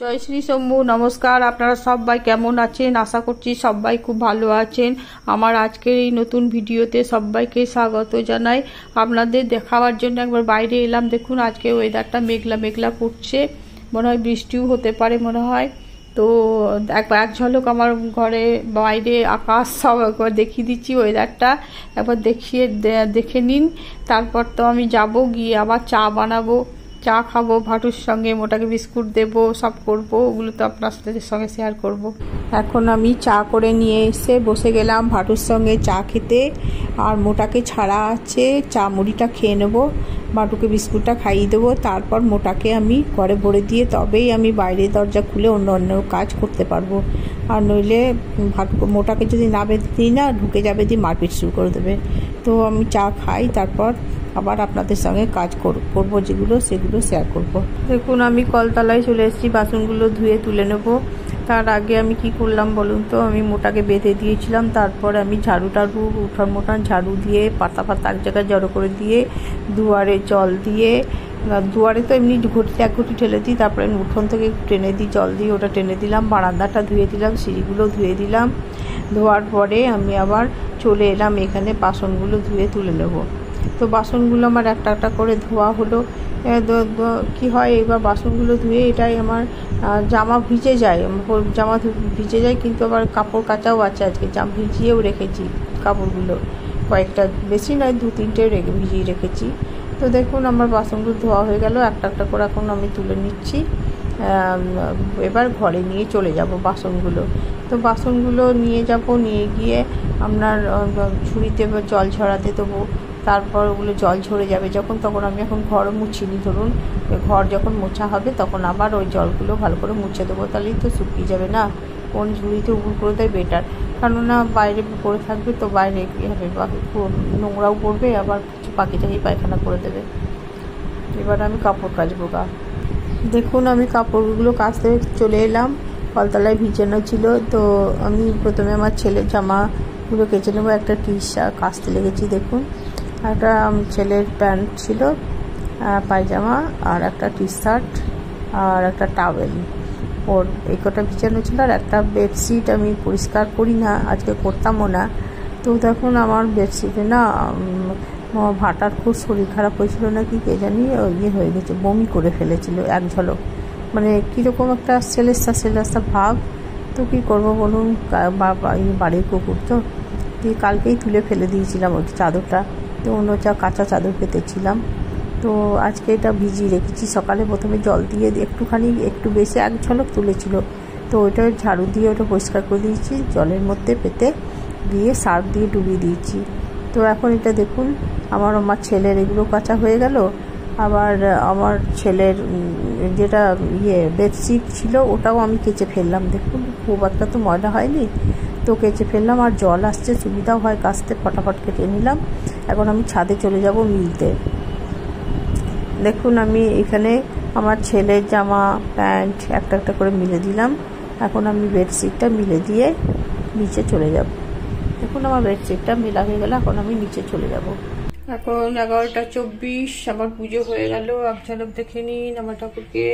জয় শ্রী শম্ভু। নমস্কার, আপনারা সবাই কেমন আছেন? আশা করছি সবাই খুব ভালো আছেন। আমার আজকের এই নতুন ভিডিওতে সবাইকে স্বাগত জানাই। আপনাদের দেখাবার জন্য একবার বাইরে এলাম। দেখুন আজকে ওয়েদারটা মেঘলা মেঘলা করছে, মনে হয় বৃষ্টিও হতে পারে মনে হয়। তো এক ঝলক আমার ঘরে বাইরে আকাশ সব একবার দেখিয়ে দিচ্ছি, ওয়েদারটা একবার দেখে নিন। তারপর তো আমি যাব, গিয়ে আবার চা বানাবো, চা খাবো, ভাটুর সঙ্গে মোটাকে বিস্কুট দেবো, সব করবো, ওগুলো তো আপনাদের সঙ্গে শেয়ার করব। এখন আমি চা করে নিয়ে এসে বসে গেলাম ভাটুর সঙ্গে চা খেতে। আর মোটাকে ছাড়া আছে, চা মুড়িটা খেয়ে নেবো, ভাটুকে বিস্কুটটা খাইয়ে দেবো। তারপর মোটাকে আমি ঘরে ভরে দিয়ে তবেই আমি বাইরে দরজা খুলে অন্য কাজ করতে পারবো। আর নইলে মোটাকে যদি না বেঁধে দিই না, ঢুকে যাবে, দিয়ে মারপিট শুরু করে দেবে। তো আমি চা খাই, তারপর আবার আপনাদের সঙ্গে কাজ করবো যেগুলো, সেগুলো শেয়ার করব। দেখুন আমি কলতলায় চলে এসেছি, বাসনগুলো ধুয়ে তুলে নেব। তার আগে আমি কি করলাম বলুন তো, আমি মোটাকে বেঁধে দিয়েছিলাম। তারপর আমি উঠান মোটান ঝাড়ু দিয়ে পাতা এক জায়গায় জড়ো করে দিয়ে, দুয়ারে জল দিয়ে, দুয়ারে তো এমনি এক ঘটি ঠেলে দিই, তারপরে আমি উঠোন থেকে টেনে দিই, জল দিয়ে ওটা টেনে দিলাম, বারান্দাটা ধুয়ে দিলাম, সিঁড়িগুলো ধুয়ে দিলাম। ধোয়ার পরে আমি আবার চলে এলাম এখানে বাসনগুলো ধুয়ে তুলে নেব। তো বাসনগুলো আমার একটা একটা করে ধোয়া হলো। কি হয়, এবার বাসনগুলো ধুয়ে এটাই আমার জামা ভিজে যায়, জামা ভিজে যায়, কিন্তু আবার কাপড় কাচাও আছে, আজকে ভিজিয়েও রেখেছি কাপড়গুলো কয়েকটা, বেশি নয়, 2-3টে ভিজিয়ে রেখেছি। তো দেখুন আমার বাসনগুলো ধোয়া হয়ে গেল, একটা একটা করে এখন আমি তুলে নিচ্ছি। এবার ঘরে নিয়ে চলে যাব বাসনগুলো। তো বাসনগুলো নিয়ে যাব, নিয়ে গিয়ে আপনার ঝুড়িতে জল ঝরাতে দেবো। তারপর ওগুলো জল ঝরে যাবে যখন, তখন আমি এখন ঘর মুছিনি, ধরুন ঘর যখন মোছা হবে তখন আবার ওই জলগুলো ভালো করে মুছে দেবো, তাহলেই তো শুকিয়ে যাবে না। কোন ঝুড়িতে উপুর করে দেয় বেটার, কেননা বাইরে পড়ে থাকবে তো বাইরে কী হবে, নোংরাও পড়বে, আবার কিছু পাখি পায়খানা করে দেবে। এবার আমি কাপড় কাচবো গা। দেখুন আমি কাপড়গুলো কাচতে চলে এলাম, কলতলায় ভিজানো ছিল। তো আমি প্রথমে আমার ছেলের জামাগুলো কেচে নেবো। একটা টি শার্ট কাচতে লেগেছি, দেখুন একটা ছেলের প্যান্ট ছিল, পায়জামা, আর একটা টি শার্ট, আর একটা টাওয়েল, ওর এই কটা ভিজানো ছিল। আর একটা বেডশিট আমি পরিষ্কার করি না, আজকে করতামও না। তো দেখুন আমার বেডশিটে না ভাটার খুব শরীর খারাপ হয়েছিল নাকি কে জানি, ইয়ে হয়ে গেছে, বমি করে ফেলেছিল এক ঝলক, মানে কীরকম একটা সেলেস্তা ভাব। তো কী করবো বলুন, বাড়ির কুকুর তো, দিয়ে কালকেই তুলে ফেলে দিয়েছিলাম ওই চাদরটা। তো অন্য কাঁচা চাদর পেতেছিলাম, তো আজকে এটা ভিজিয়ে রেখেছি। সকালে প্রথমে জল দিয়ে একটু বেশি এক ঝলক তুলেছিল, তো ওইটা ঝাড়ু দিয়ে ওটা পরিষ্কার করে দিয়েছি, জলের মধ্যে পেতে দিয়ে সার্ফ দিয়ে ডুবিয়ে দিয়েছি। তো এখন এটা দেখুন আমার ছেলের এগুলো কাঁচা হয়ে গেল। আবার আমার ছেলের যেটা বেডশিট ছিল ওটাও আমি কেচে ফেললাম। দেখুন খুব একটা তো ময়লা হয়নি, তো কেচে ফেললাম। আর জল আসছে, সুবিধাও হয় কাচতে, ফটাফট কেটে নিলাম। এখন আমি ছাদে চলে যাব মিলতে। দেখুন আমি এখানে আমার ছেলের জামা প্যান্ট একটা একটা করে মিলে দিলাম। এখন আমি বেডশিটটা মিলে দিয়ে নিচে চলে যাব। দেখুন আমার বেডশিটটা মেলা হয়ে গেল, এখন আমি নিচে চলে যাব। এখন 11টা 24, আমার পুজো হয়ে গেল। এক ঝলক দেখে নিন আমার ঠাকুরকে।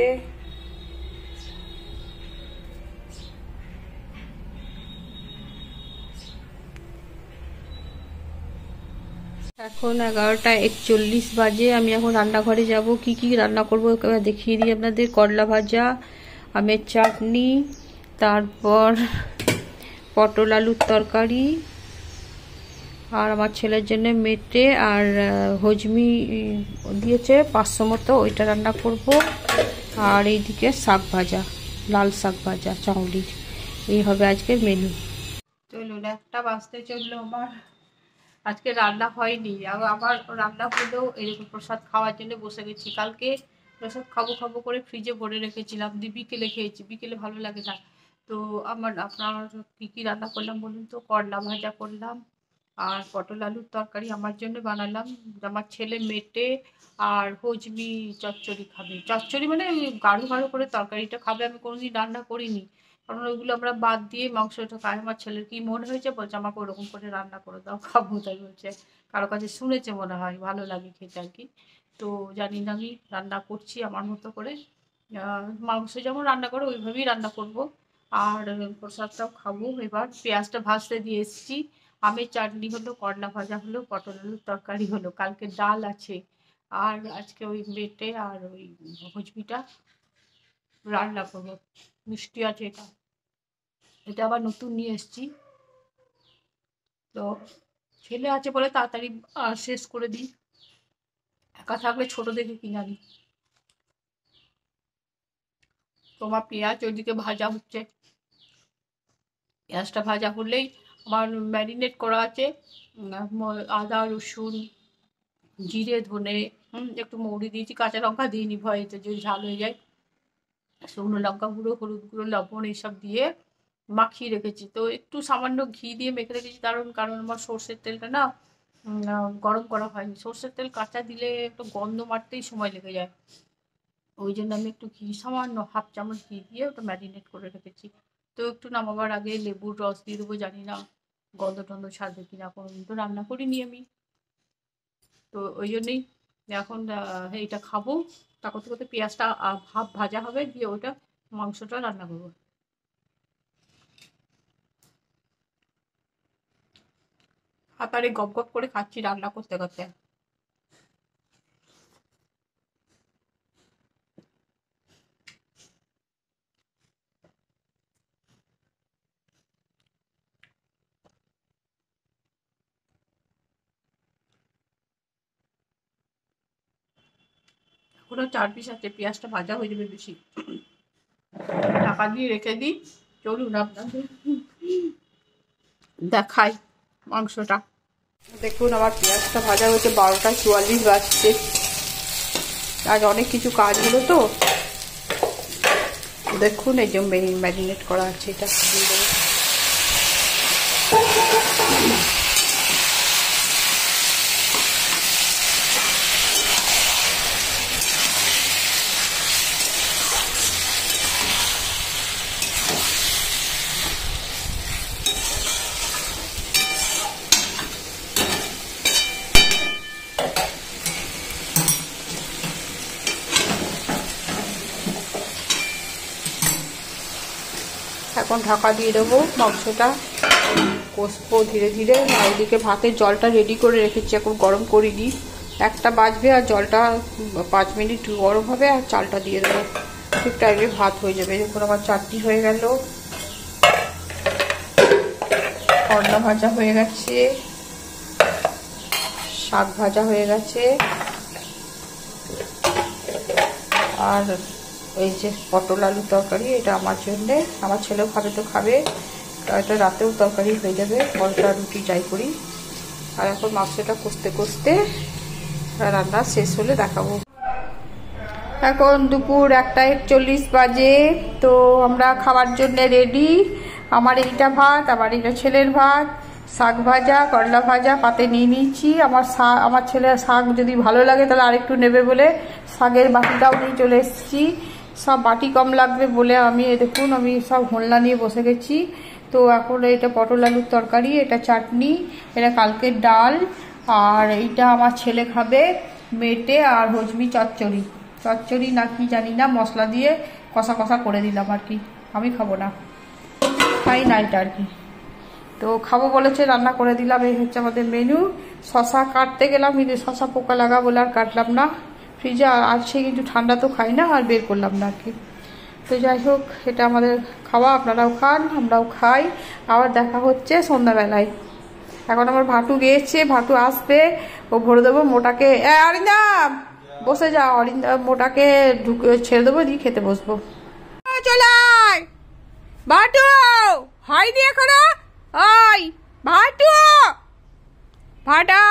এখন 11টা 41 বাজে। আমি এখন রান্নাঘরে যাব, কি কি রান্না করবো দেখিয়ে দিই আপনাদের। করলা ভাজা, আমের চাটনি, তারপর পটল আলুর তরকারি, আর আমার ছেলের জন্য মেটে আর হজমি দিয়েছে 500 মতো, ওইটা রান্না করব। আর এইদিকে শাক ভাজা, লাল শাক ভাজা চাউলির। এই হবে আজকের মেনু। চলুন 1টা বাজতে চললো, আমার আজকে রান্না হয়নি। আবার রান্না হলেও এরকম প্রসাদ খাওয়ার জন্য বসে গেছি। কালকে প্রসাদ খাবো করে ফ্রিজে ভরে রেখেছিলাম, বিকেলে খেয়েছি, বিকেলে ভালো লাগে না। তো আপনার কী রান্না করলাম বলুন তো, করলা ভাজা করলাম, আর পটল আলুর তরকারি আমার জন্য বানালাম। আমার ছেলে মেটে আর হজমি চচ্চড়ি খাবে। চচ্চড়ি মানে গাঢ় করে তরকারিটা খাবে। আমি কোনোদিন রান্না করিনি, কারণ ওইগুলো আমরা বাদ দিয়ে মাংসটা খাই। আমার ছেলের কি মনে হয়েছে, বলছে আমাকে ওরকম করে রান্না করে দাও, খাবো। তাই বলছে, কারো কাছে শুনেছে মনে হয়, ভালো লাগে খেতে আর কি। তো জানি না, আমি রান্না করছি আমার মতো করে। মাংস যেমন রান্না করে ওইভাবেই রান্না করব। আর প্রসাদটাও খাবো। এবার পেঁয়াজটা ভাজতে দিয়ে এসেছি। আমের চাটনি হলো, করলা ভাজা হলো, পটল আলুর তরকারি হলো, কালকে ডাল আছে, আর আজকে ওই বেটে আর ওই ভুজবিটা রান্না করবো। মিষ্টি আছে, এটা এটা আবার নতুন নিয়ে এসেছি। তো ছেলে আছে বলে তাড়াতাড়ি শেষ করে দিই, একা থাকলে ছোট দেখে কিনে আনি। তোমার পেঁয়াজ ওইদিকে ভাজা হচ্ছে, পেঁয়াজটা ভাজা হলেই আমার ম্যারিনেট করা আছে আদা রসুন জিরে ধনে একটু মৌরি দিয়েছি, কাঁচা লঙ্কা দিইনি ভয়েতে যদি ঝাল হয়ে যায়। শুকনো লঙ্কা গুঁড়ো, হলুদ গুঁড়ো, লবণ এইসব দিয়ে মাখিয়ে রেখেছি। তো একটু সামান্য ঘি দিয়ে মেখে রেখেছি, কারণ আমার সর্ষের তেলটা না গরম করা হয়নি। সর্ষের তেল কাঁচা দিলে একটু গন্ধ মারতেই সময় লেগে যায়, ওই জন্য আমি একটু ঘি সামান্য হাফ চামচ ঘি দিয়ে ওটা ম্যারিনেট করে রেখেছি। তো একটু নামাবার আগে লেবুর রস দিয়ে দেবো, জানি না গন্ধ টন্ধ ছাড়বে কিনা, কোনোদিন তো রান্না করিনি আমি। তো ওই জন্যই এখন এইটা খাবো। তা করতে করতে পেঁয়াজটা হাফ ভাজা হবে, দিয়ে ওটা মাংসটা রান্না করবো। হাতারে গপ গপ করে খাচ্ছি রান্না করতে করতে। এখনো 4 পিস আছে, পেঁয়াজটা ভাজা হয়ে যাবে বেশি। ঢাকা দিয়ে রেখে দিই। চলুন আপনাদের দেখাই মাংসটা। দেখুন আমার পেঁয়াজটা ভাজা হয়েছে, 12টা 44 বাজছে। আজ অনেক কিছু কাজ হলো তো। দেখুন এই যে ম্যারিনেট করা আছে, এটা দিয়ে দেবো। এখন ঢাকা দিয়ে দেবো, মাংসটা কষবো ধীরে ধীরে। আর এদিকে ভাতের জলটা রেডি করে রেখেছি, এখন গরম করিনি। 1টা বাজবে আর জলটা 5 মিনিট গরম হবে, আর চালটা দিয়ে দেবো, ঠিক টাইমে ভাত হয়ে যাবে। যখন আমার চাটনি হয়ে গেল, করলা ভাজা হয়ে গেছে, শাক ভাজা হয়ে গেছে, আর এই যে পটল আলু তরকারি, এটা আমার জন্যে। আমার ছেলেও খাবে তো খাবে, এটা রাতেও তরকারি হয়ে যাবে, পরোটা রুটি যাই করি। আর এখন মাংসটা কষতে কষতে রান্না শেষ হলে দেখাবো। এখন দুপুর 1টা 41 বাজে। তো আমরা খাওয়ার জন্য রেডি। আমার এইটা ভাত, আমার এইটা ছেলের ভাত, শাক ভাজা, করলা ভাজা পাতে নিয়ে নিয়েছি। আমার ছেলের শাক যদি ভালো লাগে তাহলে আরেকটু নেবে বলে শাকের বাটিটাও নিয়ে চলে এসেছি। সব বাটি কম লাগবে বলে আমি দেখুন আমি সব হোলনা নিয়ে বসে গেছি। তো এখন এটা পটল আলুর তরকারি, এটা চাটনি, এটা কালকের ডাল, আর এইটা আমার ছেলে খাবে মেটে আর হজমি চচ্চড়ি না কি জানি না, মশলা দিয়ে কষা কষা করে দিলাম আর কি। আমি খাবো না, খাই না এটা আর কি। তো খাবো বলেছে, রান্না করে দিলাম। এই হচ্ছে আমাদের মেনু। শশা কাটতে গেলাম কিন্তু শশা পোকা লাগা বলে আর কাটলাম না। ফ্রিজে আছে কিন্তু ঠান্ডা তো খাই না, আর বের করলাম না আর কি। তো যাই হোক, এটা আমাদের খাওয়া, আপনারাও খান আমরাও খাই। আবার দেখা হচ্ছে সন্ধ্যাবেলায়। এখন আমার ভাটু গিয়েছে, ভাটু আসবে, ও ভরে দেবো মোটাকে। অরিন্দম বসে যাও, অরিন্দম মোটাকে ছেড়ে দেবো, দিয়ে খেতে বসবো। চলাই ভাটু হয়নি এখনো, ওই ভাটু ভাটা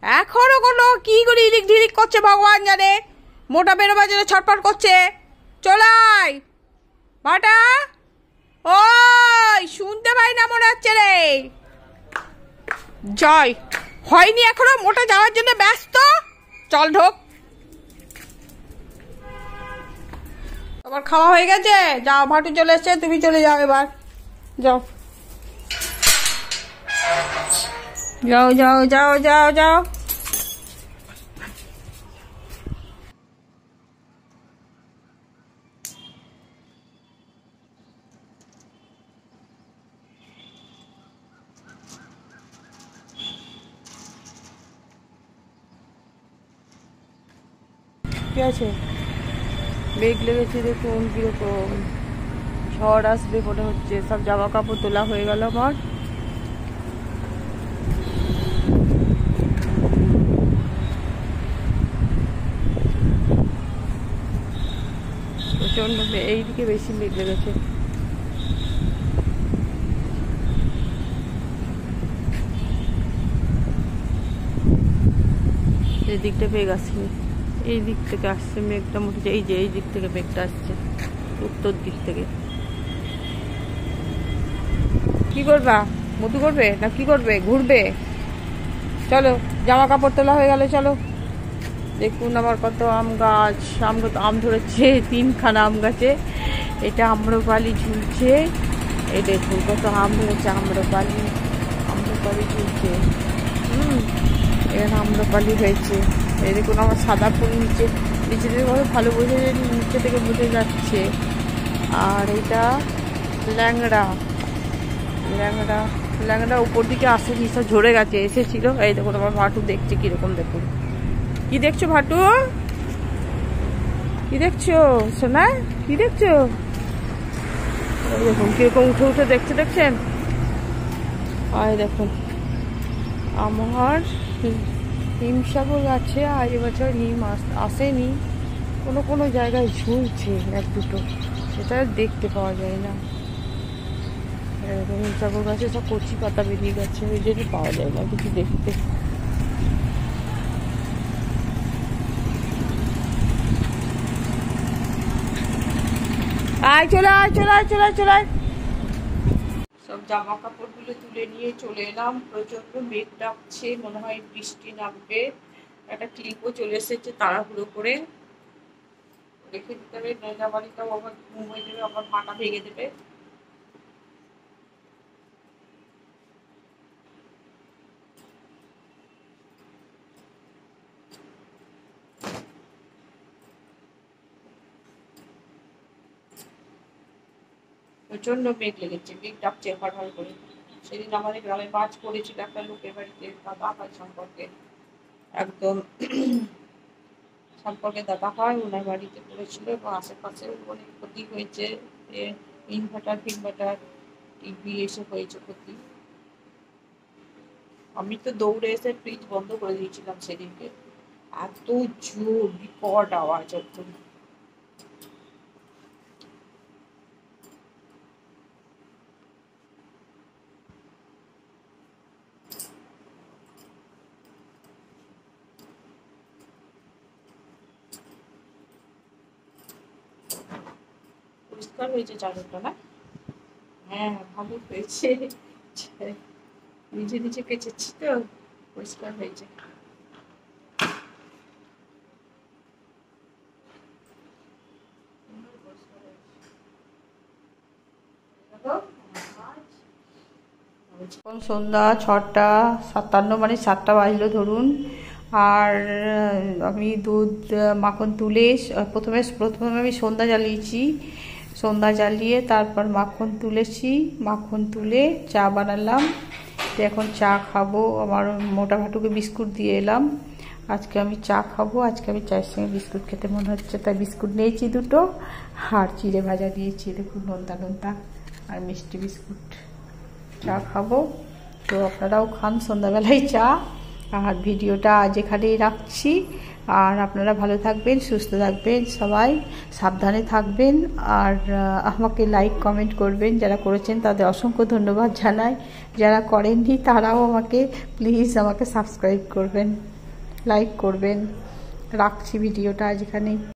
এখনো কোনো কি করে ইদিক ধিরিক করছে ভগবান জানে, মোটা বেরোবার জন্য ছটফট করছে। চলাই ভাটা, ওই শুনতে পাই না মনে হচ্ছে রে। জয় হয়নি এখনো, মোটা যাওয়ার জন্য ব্যস্ত। চল ঢোক, তোমার খাওয়া হয়ে গেছে? যাও, ভাটু চলে এসছে, তুমি চলে যাও এবার। যাও যাও যাও যাও যাও যাও। কি আছে, মেঘ লেগেছে দেখুন কিরকম, ঝড় আসবে মনে হচ্ছে। সব জামা কাপড় তোলা হয়ে গেল আমার। প্রচন্ড এইদিকে বেশি মেঘ লেগেছে। এই দিকটা মেঘ আসছে, এই দিক থেকে আসছে মেঘটা, মনে এই যে এই দিক থেকে মেঘটা আসছে, উত্তর দিক থেকে। কি করবা, মধু করবে না কি করবে, ঘুরবে? চলো, জামা কাপড় তোলা হয়ে গেল, চলো। দেখুন আমার কত আম গাছ, আম ধরেছে 3খানা আম গাছে। এটা আম্রপালি ঝুলছে, এই দেখুন কত আম ধরেছে, আম্রপালি ঝুলছে। এখানে আম্রপালি হয়েছে। এই দেখুন আমার সাদা ফুল নিচে থেকে কত ভালো বোঝা যায়, নিচে থেকে বোঝা যাচ্ছে। আর এটা ল্যাংড়া উপর দিকে আসেনি, সব ঝরে গেছে, এসেছিল। এই দেখুন আমার ভাটু দেখছে কিরকম, দেখুন কি দেখছো ভাটু, কি দেখছো সোনা, কি দেখছো? এই দেখুন কিরকম উঠে উঠে দেখছেন। আর দেখুন আমার হিমসাগর গাছে আর এবছর হিম আসেনি, কোনো জায়গায় ঝুলছে এক দুটো, সেটা দেখতে পাওয়া যায় না। হিমসাগর গাছে সব কচি পাতা বেরিয়ে গেছে, ওই জন্য পাওয়া যায় না কিছু দেখতে। চলে আয়। সব জামা কাপড়গুলো তুলে নিয়ে চলে এলাম। প্রচন্ড মেঘ ডাকছে, মনে হয় বৃষ্টি নামবে। একটা ক্লিপও চলে এসেছে, তাড়াহুড়ো করে রেখে দিতে হবে, নয়না বাড়িটাও আবার ঘুম হয়ে যাবে, আবার মাটা ভেঙে দেবে। প্রচন্ড মেঘ লেগেছে, মেঘ ডাকছে হড়হড় করে। সেদিন আমাদের গ্রামে বাজ পড়েছিল একটা লোকের বাড়িতে, দাদা হয় সম্পর্কে, একদম সম্পর্কে দাদা হয়, ওনার বাড়িতে পড়েছিল এবং আশেপাশে অনেক ক্ষতি হয়েছে। ইনভার্টার টিভি এসব হয়েছে ক্ষতি। আমি তো দৌড়ে এসে ফ্রিজ বন্ধ করে দিয়েছিলাম সেদিনকে, এত জোর বিকট আওয়াজ একদম। পরিষ্কার হয়েছে চাদরটা না? হ্যাঁ ভালো হয়েছে, নিজে কেচেছি তো, পরিষ্কার হয়েছে। এখন সন্ধ্যা 6:57, মানে 7টা বাজলো ধরুন। আর আমি দুধ মাখন তুলে প্রথমে আমি সন্ধ্যা জ্বালিয়ে তারপর মাখন তুলে চা বানালাম। এখন চা খাবো। আমার মোটা ভাটুকে বিস্কুট দিয়ে এলাম, আজকে আমি চা খাবো। আজকে আমি চায়ের সঙ্গে বিস্কুট খেতে মনে হচ্ছে, তাই বিস্কুট নিয়েছি 2টো, আর চিড়ে ভাজা দিয়েছি, দেখুন নোনতা আর মিষ্টি বিস্কুট। চা খাবো, তো আপনারাও খান সন্ধ্যাবেলায় চা। আর ভিডিওটা আজ এখানেই রাখছি। আর আপনারা ভালো থাকবেন, সুস্থ থাকবেন, সবাই সাবধানে থাকবেন। আর আমাকে লাইক কমেন্ট করবেন, যারা করেছেন তাদের অসংখ্য ধন্যবাদ জানাই। যারা করেননি তারাও প্লিজ আমাকে সাবস্ক্রাইব করবেন, লাইক করবেন। রাখছি ভিডিওটা আজ এখানেই।